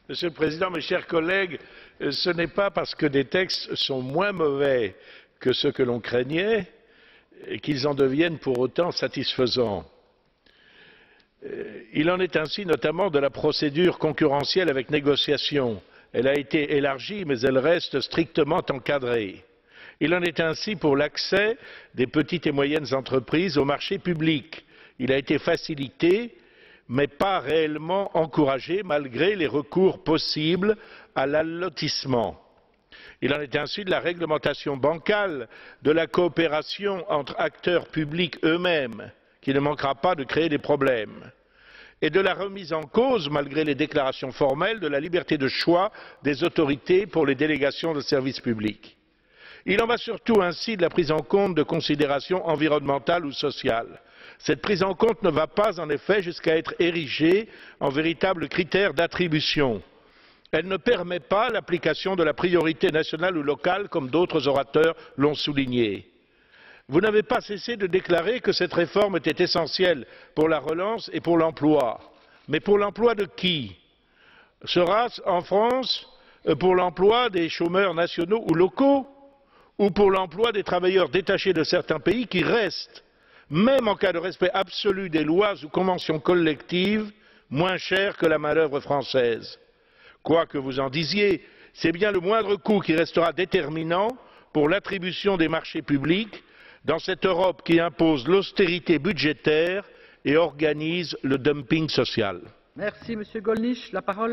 Monsieur le Président, mes chers collègues, ce n'est pas parce que des textes sont moins mauvais que ceux que l'on craignait qu'ils en deviennent pour autant satisfaisants. Il en est ainsi notamment de la procédure concurrentielle avec négociation. Elle a été élargie, mais elle reste strictement encadrée. Il en est ainsi pour l'accès des petites et moyennes entreprises au marché public. Il a été facilité, mais pas réellement encouragé, malgré les recours possibles à l'allotissement. Il en est ainsi de la réglementation bancale, de la coopération entre acteurs publics eux-mêmes, qui ne manquera pas de créer des problèmes, et de la remise en cause, malgré les déclarations formelles, de la liberté de choix des autorités pour les délégations de services publics. Il en va surtout ainsi de la prise en compte de considérations environnementales ou sociales. Cette prise en compte ne va pas, en effet, jusqu'à être érigée en véritable critère d'attribution. Elle ne permet pas l'application de la priorité nationale ou locale, comme d'autres orateurs l'ont souligné. Vous n'avez pas cessé de déclarer que cette réforme était essentielle pour la relance et pour l'emploi. Mais pour l'emploi de qui? Sera-ce en France pour l'emploi des chômeurs nationaux ou locaux, ou pour l'emploi des travailleurs détachés de certains pays qui restent, même en cas de respect absolu des lois ou conventions collectives, moins chers que la main-d'œuvre française? Quoi que vous en disiez, c'est bien le moindre coût qui restera déterminant pour l'attribution des marchés publics dans cette Europe qui impose l'austérité budgétaire et organise le dumping social. Merci, Monsieur Gollnisch. La parole